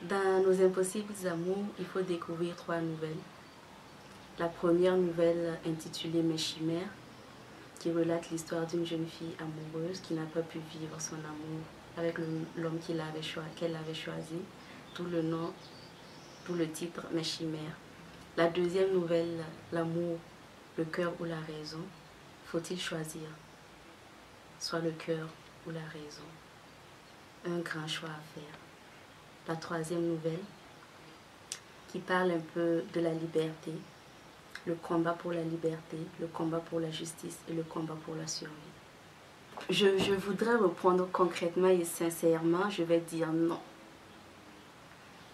Dans Nos impossibles amours, il faut découvrir 3 nouvelles. La première nouvelle intitulée Mes chimères, qui relate l'histoire d'une jeune fille amoureuse qui n'a pas pu vivre son amour avec l'homme qu'elle avait choisi, d'où le titre Mes chimères. La deuxième nouvelle, L'amour, le cœur ou la raison. Faut-il choisir soit le cœur ou la raison? Un grand choix à faire. La troisième nouvelle, qui parle un peu de la liberté, le combat pour la liberté, le combat pour la justice et le combat pour la survie. Je voudrais répondre concrètement et sincèrement, je vais dire non.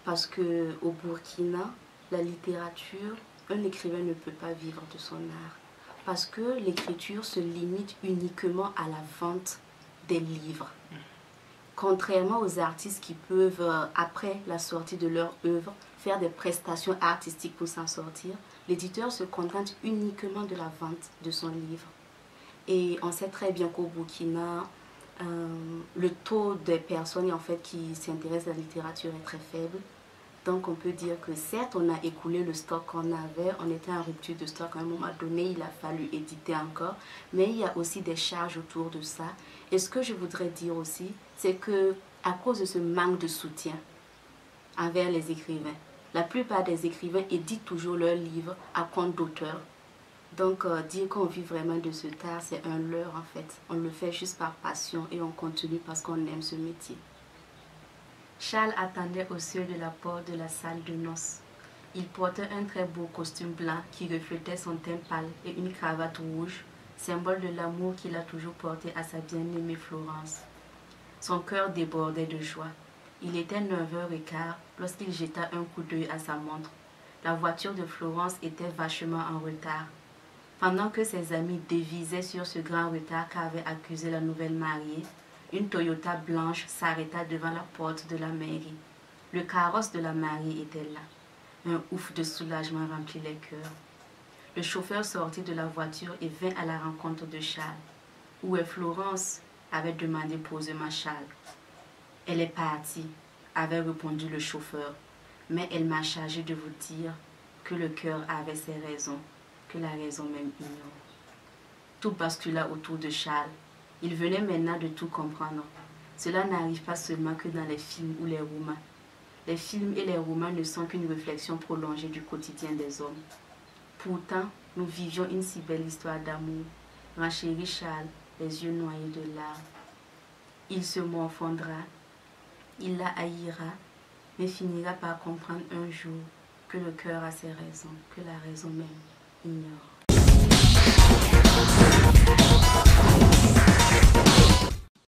Parce qu'au Burkina, la littérature, un écrivain ne peut pas vivre de son art. Parce que l'écriture se limite uniquement à la vente des livres. Contrairement aux artistes qui peuvent, après la sortie de leur œuvre, faire des prestations artistiques pour s'en sortir, l'éditeur se contente uniquement de la vente de son livre. Et on sait très bien qu'au Burkina, le taux des personnes en fait, qui s'intéressent à la littérature est très faible. Donc on peut dire que certes, on a écoulé le stock qu'on avait, on était en rupture de stock à un moment donné, il a fallu éditer encore, mais il y a aussi des charges autour de ça. Et ce que je voudrais dire aussi, c'est que à cause de ce manque de soutien envers les écrivains, la plupart des écrivains éditent toujours leurs livres à compte d'auteur. Donc dire qu'on vit vraiment de ce art, c'est un leurre en fait. On le fait juste par passion et on continue parce qu'on aime ce métier. Charles attendait au seuil de la porte de la salle de noces. Il portait un très beau costume blanc qui reflétait son teint pâle et une cravate rouge, symbole de l'amour qu'il a toujours porté à sa bien-aimée Florence. Son cœur débordait de joie. Il était 9h15 lorsqu'il jeta un coup d'œil à sa montre. La voiture de Florence était vachement en retard. Pendant que ses amis dévisaient sur ce grand retard qu'avait accusé la nouvelle mariée, une Toyota blanche s'arrêta devant la porte de la mairie. Le carrosse de la mariée était là. Un ouf de soulagement remplit les cœurs. Le chauffeur sortit de la voiture et vint à la rencontre de Charles. « Où est Florence ?» avait demandé posément Charles. « Elle est partie » avait répondu le chauffeur. « Mais elle m'a chargé de vous dire que le cœur avait ses raisons, que la raison même ignore. » Tout bascula autour de Charles. Il venait maintenant de tout comprendre. Cela n'arrive pas seulement que dans les films ou les romans. Les films et les romans ne sont qu'une réflexion prolongée du quotidien des hommes. Pourtant, nous vivions une si belle histoire d'amour. Renchérit Charles, les yeux noyés de larmes. Il se morfondra, il la haïra, mais finira par comprendre un jour que le cœur a ses raisons, que la raison même ignore.